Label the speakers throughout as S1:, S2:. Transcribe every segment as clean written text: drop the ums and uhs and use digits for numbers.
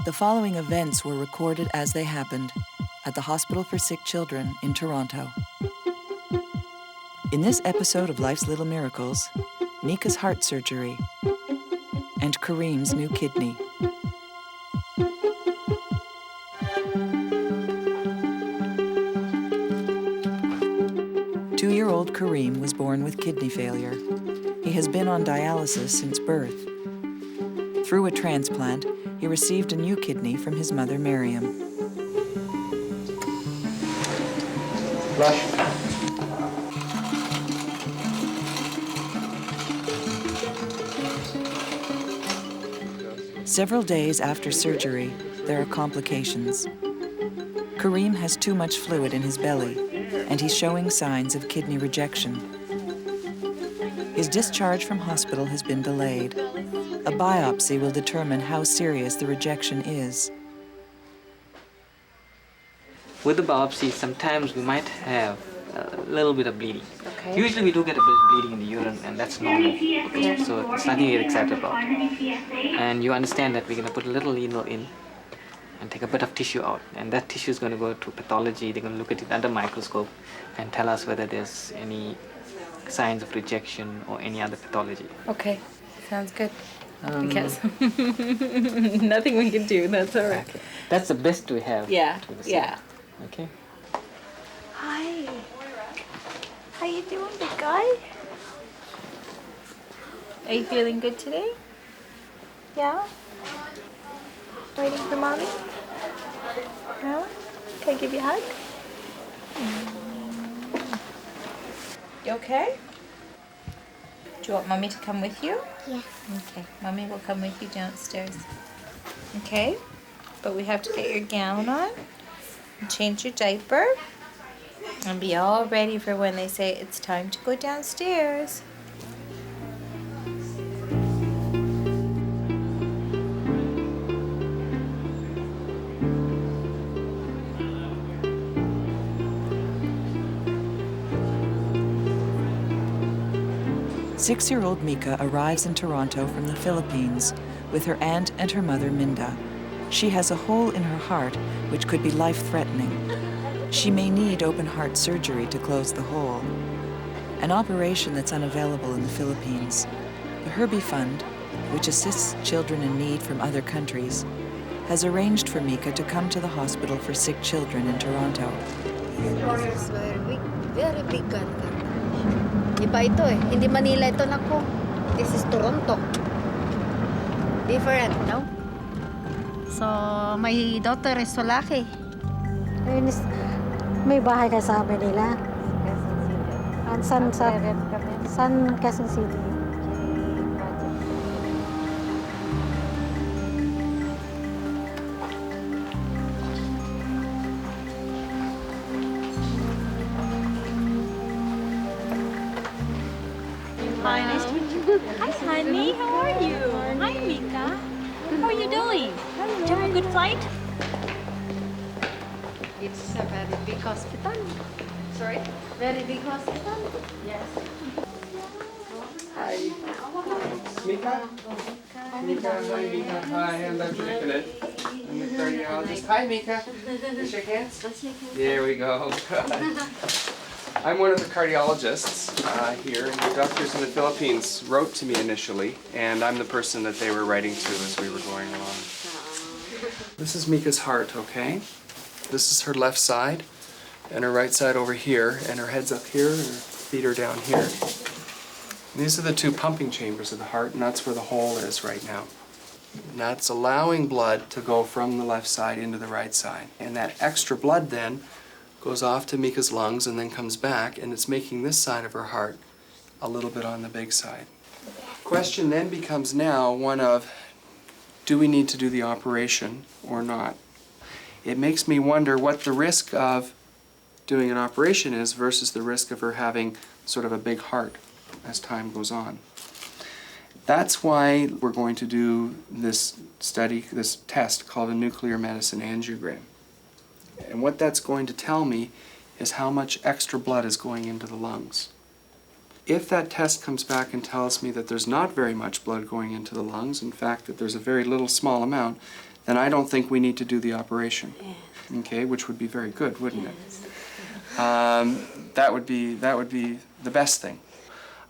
S1: The following events were recorded as they happened at the Hospital for Sick Children in Toronto. In this episode of Life's Little Miracles, Mika's heart surgery and Kareem's new kidney. Two-year-old Kareem was born with kidney failure. He has been on dialysis since birth. Through a transplant, he received a new kidney from his mother, Miriam.
S2: Flush.
S1: Several days after surgery, there are complications. Kareem has too much fluid in his belly, and he's showing signs of kidney rejection. His discharge from hospital has been delayed. A biopsy will determine how serious the rejection is.
S3: With the biopsy, sometimes we might have a little bit of bleeding.
S4: Okay.
S3: Usually we do get a bit of bleeding in the urine, and that's normal. So it's nothing to get excited about. And you understand that we're going to put a little needle in and take a bit of tissue out. And that tissue is going to go to pathology. They're going to look at it under microscope and tell us whether there's any signs of rejection or any other pathology.
S4: Okay, sounds good. Because nothing we can do, that's all right.
S3: Okay. That's the best we have.
S4: Yeah,
S3: to the
S4: yeah.
S3: side. Okay.
S5: Hi. How you doing, big guy? Are you feeling good today? Yeah? Waiting for mommy? No? Can I give you a hug?
S4: You okay? Do you want mommy to come with you?
S5: Yeah.
S4: Okay, mommy will come with you downstairs. Okay? But we have to get your gown on and change your diaper and be all ready for when they say it's time to go downstairs.
S1: Six-year-old Mika arrives in Toronto from the Philippines with her aunt and her mother, Minda. She has a hole in her heart which could be life-threatening. She may need open-heart surgery to close the hole, an operation that's unavailable in the Philippines. The Herbie Fund, which assists children in need from other countries, has arranged for Mika to come to the Hospital for Sick Children in Toronto.
S5: This is very big country. Iba ito eh. Hindi Manila ito, nako. This is Toronto. Different, no? So, my daughter is Solaki.
S6: May bahay ka sa Manila? San Quezon City?
S7: Hi, nice to meet you. Hi, honey. How are you? Hi, Mika. How are you doing? Did you have a good flight?
S5: It's a very big hospital. Sorry? Very big hospital? Yes.
S2: Hi. Mika? Mika, hi Mika. Hi, I'm Dr. Nicolette. I'm the cardiologist. Hi Mika. Can shake hands? There we go. Good. I'm one of the cardiologists here, and the doctors in the Philippines wrote to me initially, and I'm the person that they were writing to as we were going along. This is Mika's heart, okay? This is her left side, and her right side over here, and her head's up here, and her feet are down here. And these are the two pumping chambers of the heart, and that's where the hole is right now. And that's allowing blood to go from the left side into the right side. And that extra blood then goes off to Mika's lungs and then comes back, and it's making this side of her heart a little bit on the big side. Question then becomes now one of, do we need to do the operation or not? It makes me wonder what the risk of doing an operation is versus the risk of her having sort of a big heart as time goes on. That's why we're going to do this study, this test called a nuclear medicine angiogram. And what that's going to tell me is how much extra blood is going into the lungs. If that test comes back and tells me that there's not very much blood going into the lungs, in fact that there's a very little small amount, then I don't think we need to do the operation. Okay, which would be very good, wouldn't it? That would be the best thing.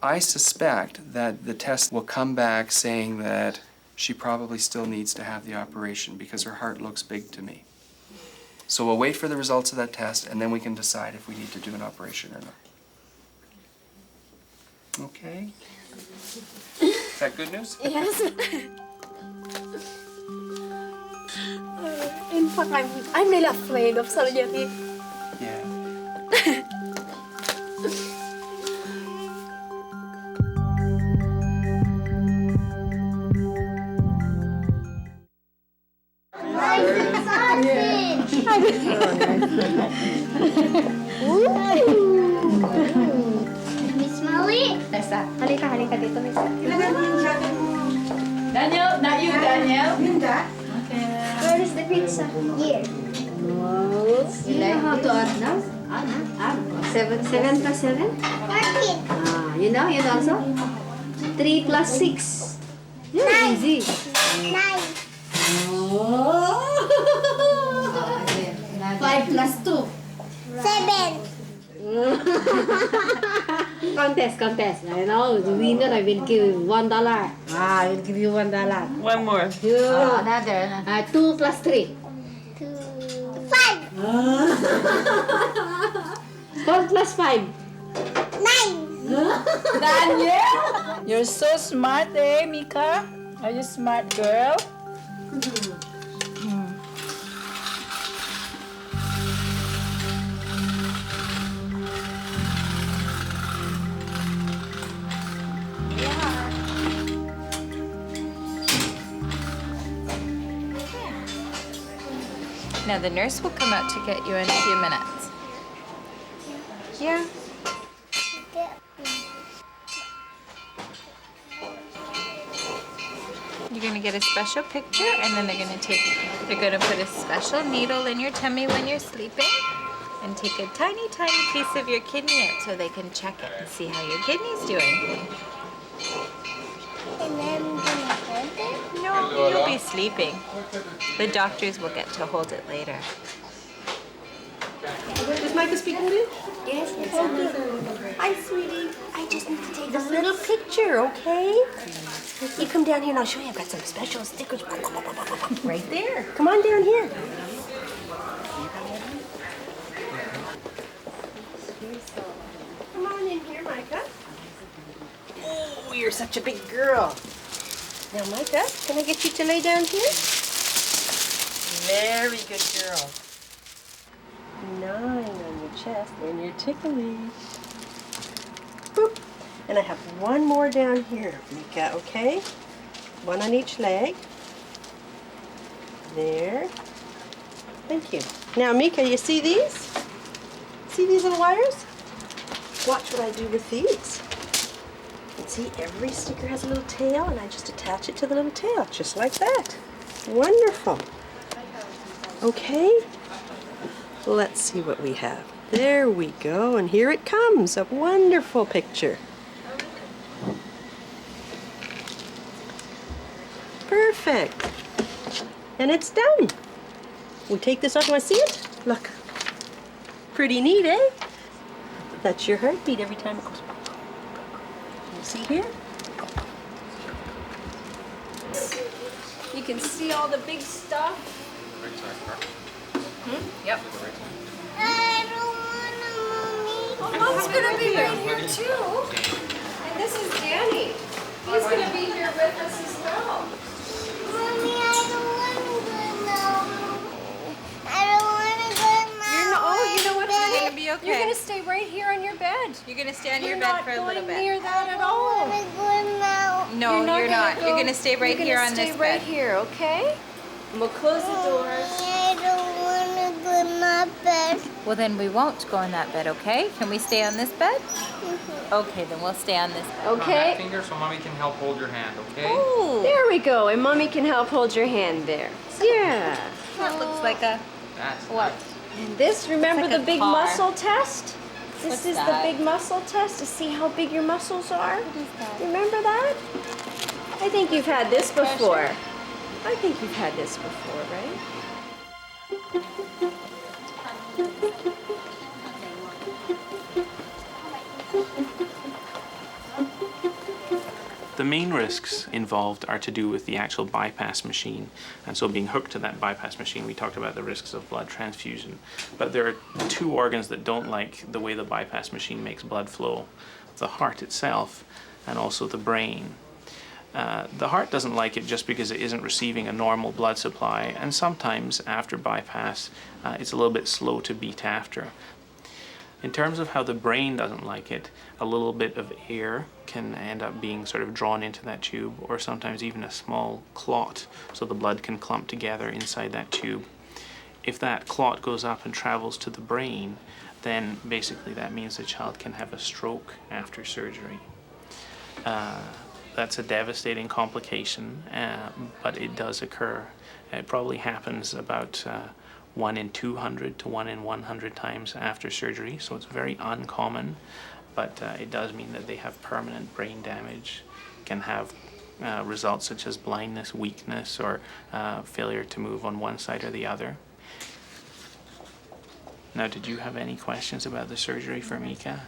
S2: I suspect that the test will come back saying that she probably still needs to have the operation because her heart looks big to me. So we'll wait for the results of that test and then we can decide if we need to do an operation or not. Okay? Is that good news?
S8: Yes. In fact, I'm really afraid of surgery.
S2: Yeah.
S8: Miss Molly? Nasa. Halika dito, Miss.
S7: Daniel, not you, Daniel.
S8: Where is the pizza? Here. You know how to add now? 7 plus 7? 14. You know also? 3 plus 6. Yeah, easy. 9. 5 plus 2. 7. Contest. I know the winner. I will give you $1. I will give you $1.
S3: One more.
S8: Another. 2 plus 3. 5. 4 plus 5. 9.
S7: Daniel? You're so smart, eh, Mika? Are you smart girl?
S4: Now the nurse will come out to get you in a few minutes. Yeah. You're gonna get a special picture, and then they're gonna put a special needle in your tummy when you're sleeping, and take a tiny piece of your kidney out so they can check it and see how your kidney's doing.
S8: And then I'm gonna hold it?
S4: No, you'll be sleeping. The doctors will get to hold it later.
S8: Does Micah speak English? Yes. Hi, sweetie. I just need to take this little picture, okay? You come down here and I'll show you. I've got some special stickers. Right there. Come on down here. Come on in here, Micah. Oh, you're such a big girl. Now, Micah, can I get you to lay down here? Very good girl. 9 on your chest and your tickly. Boop. And I have one more down here, Mika, okay? One on each leg. There. Thank you. Now, Mika, you see these? See these little wires? Watch what I do with these. And see, every sticker has a little tail, and I just attach it to the little tail, just like that. Wonderful. Okay. Let's see what we have. There we go, and here it comes, a wonderful picture. Perfect. And it's done. We take this off, you want to see it? Look. Pretty neat, eh? That's your heartbeat every time it goes. You see here?
S7: You can see all the big stuff.
S4: Yep.
S8: I don't want
S7: Oh, Mom's gonna be right here too. And this is Danny. He's gonna be here with us as well.
S8: Mommy, I don't want to go now. I don't want to go now.
S7: You're not, oh, you know what?
S4: You're gonna be okay.
S7: You're gonna stay right here on your bed.
S4: You're gonna stay on
S7: You're
S4: your bed
S7: not
S4: for a little
S7: going
S4: bit.
S7: near that at
S8: I
S7: all.
S8: want to go now.
S4: No, you're not. You're gonna stay right here on this
S7: Stay right
S4: bed.
S7: here, okay? And we'll close the doors.
S8: I don't want to go in my bed.
S4: Well, then we won't go on that bed, okay? Can we stay on this bed? Okay, then we'll stay on this bed.
S2: On that
S7: Okay.
S2: finger so mommy can help hold your hand, okay?
S4: Ooh,
S7: There we go. And Mommy can help hold your hand there. Yeah.
S4: that looks like a
S2: That's
S4: what?
S7: And this, remember
S4: like
S7: the
S4: a
S7: big
S4: car.
S7: muscle test? This
S4: What's
S7: is
S4: that?
S7: the big muscle test to see how big your muscles are.
S4: What is that?
S7: Remember that? I think you've had this before.
S8: I think you've had this before, right?
S9: The main risks involved are to do with the actual bypass machine, and so being hooked to that bypass machine, we talked about the risks of blood transfusion. But there are two organs that don't like the way the bypass machine makes blood flow: the heart itself and also the brain. The heart doesn't like it just because it isn't receiving a normal blood supply, and sometimes after bypass it's a little bit slow to beat after. In terms of how the brain doesn't like it, a little bit of air can end up being sort of drawn into that tube, or sometimes even a small clot, so the blood can clump together inside that tube. If that clot goes up and travels to the brain, then basically that means the child can have a stroke after surgery. That's a devastating complication, but it does occur. It probably happens about 1 in 200 to 1 in 100 times after surgery, so it's very uncommon, but it does mean that they have permanent brain damage, can have results such as blindness, weakness, or failure to move on one side or the other. Now, did you have any questions about the surgery for Mika?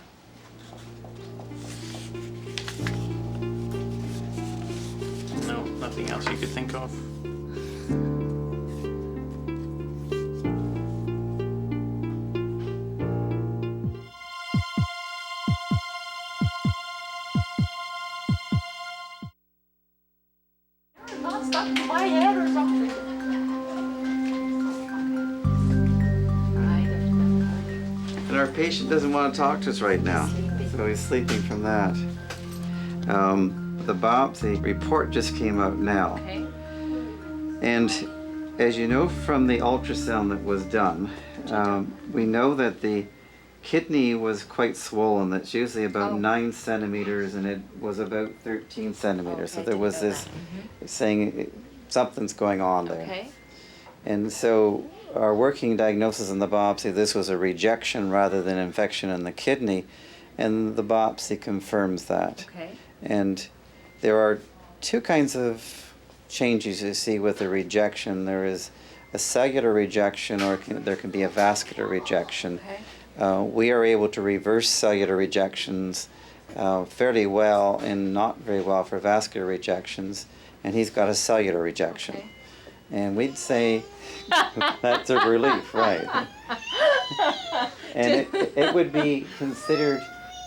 S9: No, nothing else you could think of?
S10: And our patient doesn't want to talk to us right now, so he's sleeping from that. The biopsy report just came out now.
S4: Okay.
S10: And as you know from the ultrasound that was done, we know that the kidney was quite swollen. That's usually about 9 centimeters, and it was about 13 centimeters. So there was this saying something's going on there.
S4: Okay.
S10: And so our working diagnosis in the biopsy, this was a rejection rather than infection in the kidney, and the biopsy confirms that.
S4: Okay.
S10: And there are two kinds of changes you see with a rejection. There is a cellular rejection, or there can be a vascular rejection.
S4: Okay.
S10: We are able to reverse cellular rejections fairly well, and not very well for vascular rejections, and he's got a cellular rejection.
S4: Okay.
S10: And we'd say that's a relief, right? And it would be considered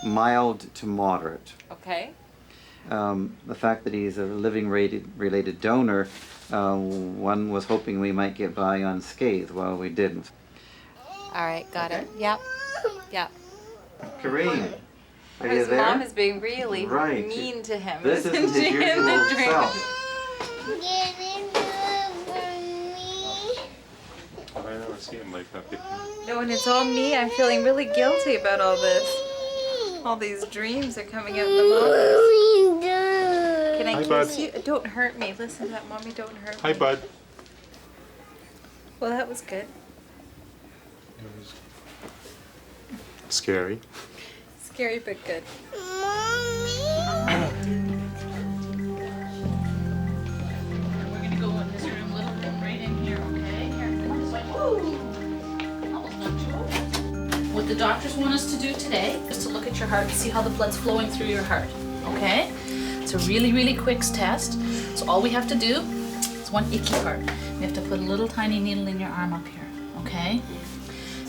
S10: mild to moderate.
S4: Okay.
S10: The fact that he's a living related donor, one was hoping we might get by unscathed. Well, we didn't.
S4: All right, got it. Yep. Yep.
S10: Kareem, are you
S4: His
S10: there?
S4: mom is being really
S10: Right.
S4: mean to him.
S10: This isn't his
S4: she, in the
S10: usual
S4: dream?
S10: self.
S11: I never see him like that before.
S4: No, and it's all me. I'm feeling really guilty about all this. All these dreams are coming out in the moment. Can I
S11: Hi,
S4: kiss
S11: bud.
S4: you? Don't hurt me. Listen to that, Mommy. Don't hurt
S11: Hi,
S4: me.
S11: bud.
S4: Well, that was good.
S11: Scary.
S4: Scary but good.
S7: We're gonna go in this room a little bit, right in here, okay? Here, come on this way. Woo! That was not too bad. What the doctors want us to do today is to look at your heart and see how the blood's flowing through your heart, okay? It's a really, really quick test. So all we have to do is one icky part. We have to put a little tiny needle in your arm up here, okay?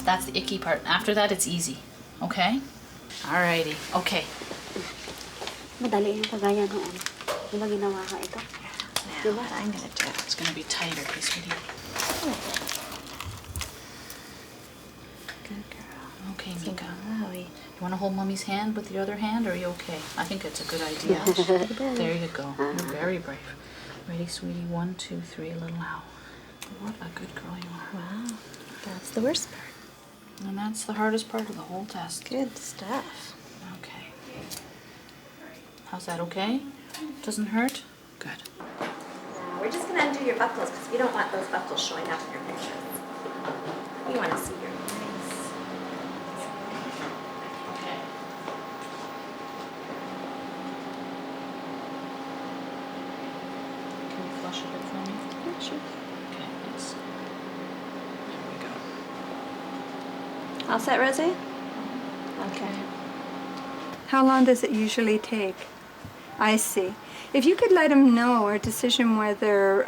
S7: That's the icky part. After that, it's easy, okay? Alrighty, okay.
S6: Madali yung kagaya noon. Di ba ginawa ka ito?
S7: Now, what I'm gonna do, it's gonna be tighter, because we need... Good girl. Okay, Mika. You wanna hold Mommy's hand with the other hand, or are you okay? I think it's a good idea. There you go. You're very brave. Ready, sweetie? 1, 2, 3, a little ow. What a good girl you are.
S6: Wow. That's the worst part.
S7: And that's the hardest part of the whole test.
S6: Good stuff.
S7: Okay. How's that, okay? Doesn't hurt? Good.
S5: We're just going to undo your buckles because we don't want those buckles showing up in your pictures. We want to see your nice.
S7: Okay. Can you flush a bit for me?
S3: Okay, thanks. There we go.
S5: All set, Rosie? Okay. How long does it usually take? I see. If you could let him know, our decision whether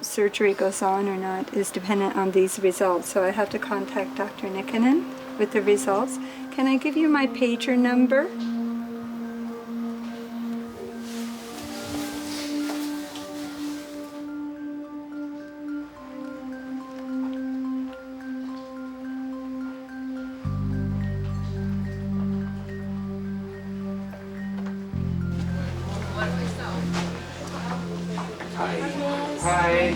S5: surgery goes on or not is dependent on these results. So I have to contact Dr. Nikkanen with the results. Can I give you my pager number?
S2: Hi.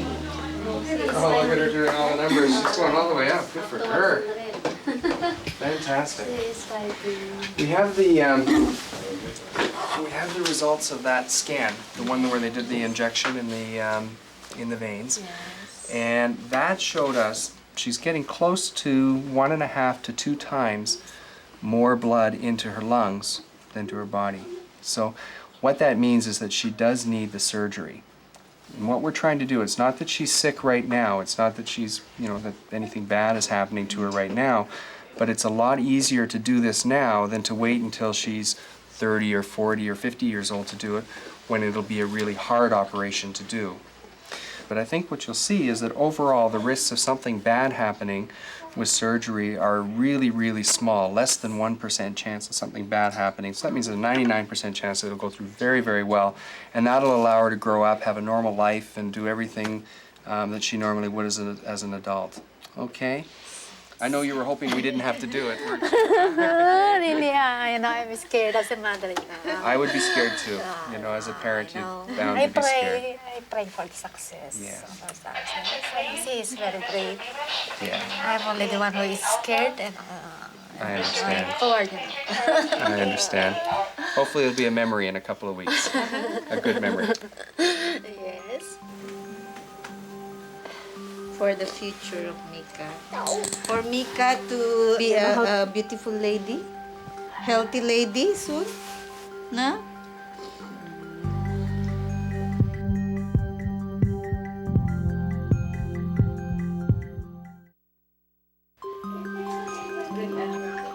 S2: Oh, look at her doing all the numbers. She's going all the way up. Good for her. Fantastic. We have the results of that scan, the one where they did the injection in the veins, and that showed us she's getting close to 1.5 to 2 times more blood into her lungs than to her body. So what that means is that she does need the surgery. And what we're trying to do, it's not that she's sick right now, it's not that she's, that anything bad is happening to her right now, but it's a lot easier to do this now than to wait until she's 30 or 40 or 50 years old to do it, when it'll be a really hard operation to do. But I think what you'll see is that overall the risks of something bad happening with surgery are really, really small, less than 1% chance of something bad happening. So that means there's a 99% chance that it'll go through very, very well, and that'll allow her to grow up, have a normal life, and do everything that she normally would as an adult. Okay? I know you were hoping we didn't have to do it.
S6: Really, I'm scared as a mother.
S2: I would be scared too. As a parent, you're bound to be scared.
S6: I pray for the success.
S2: Yeah.
S6: She is very brave.
S2: Yeah.
S6: I'm only the one who is scared, and
S2: I understand.
S6: I'm forward.
S2: I understand. Hopefully it'll be a memory in a couple of weeks. A good memory.
S6: Yes.
S4: For the future of Mika. For Mika to be a beautiful lady, healthy lady soon. No?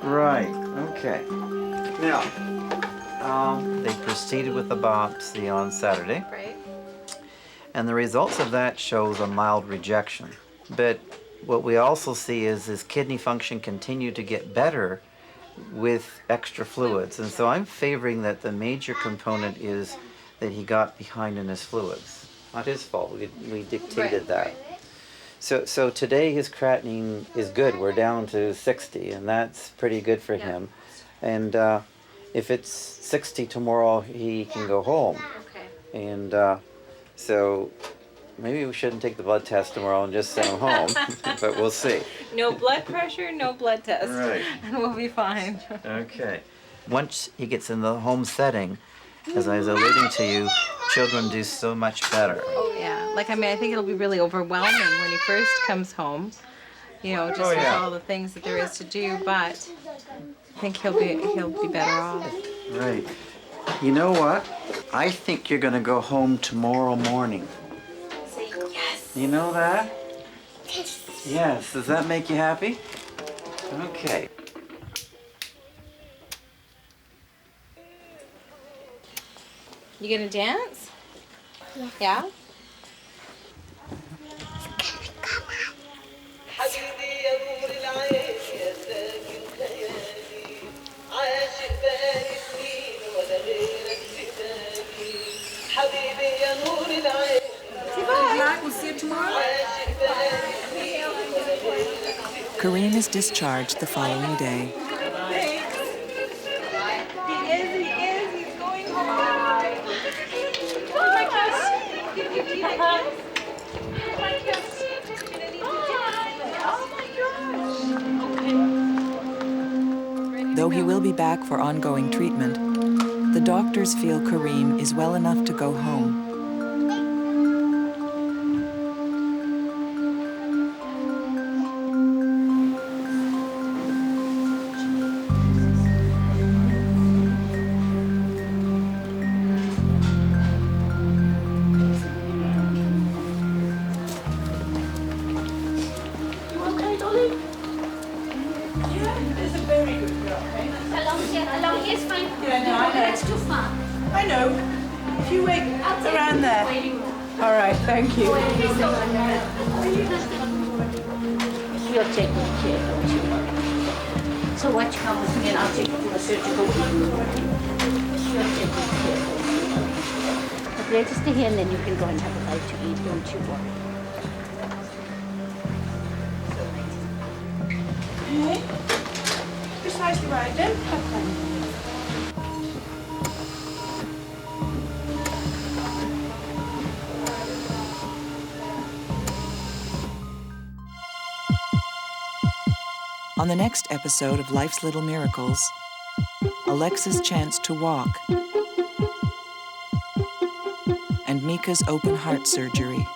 S10: Right, okay. Now, they proceeded with the biopsy on Saturday.
S4: Right.
S10: And the results of that shows a mild rejection. But what we also see is his kidney function continued to get better with extra fluids. And so I'm favoring that the major component is that he got behind in his fluids. Not his fault, we dictated that. So today his creatinine is good. We're down to 60, and that's pretty good for him. And if it's 60 tomorrow, he can go home.
S4: Okay.
S10: And so maybe we shouldn't take the blood test tomorrow and just send him home, but we'll see.
S4: No blood pressure, no blood test.
S10: Right.
S4: And we'll be fine.
S10: Okay. Once he gets in the home setting, as I was alluding to you, children do so much better.
S4: Oh yeah. I think it'll be really overwhelming when he first comes home. Just with all the things that there is to do, but I think he'll be better off.
S10: Right. You know what? I think you're gonna go home tomorrow morning.
S6: Say yes.
S10: You know that? Yes. Does that make you happy? Okay.
S4: You gonna dance? Yeah?
S5: We'll see you tomorrow.
S1: Kareem is discharged the following day.
S5: He's going home. Oh my gosh. Did you do that kiss? Oh my gosh. Oh my gosh.
S1: Though he will be back for ongoing treatment, the doctors feel Kareem is well enough to go home.
S8: Thank you.
S6: We'll take good care, don't you worry. So why don't you come with me and I'll take you to a surgical ward. We'll take good care, don't you worry. But let's stay here and then you can go and have a bite to eat, don't you worry.
S8: Okay. Precisely right then. Have fun.
S1: On the next episode of Life's Little Miracles, Alexa's chance to walk and Mika's open heart surgery.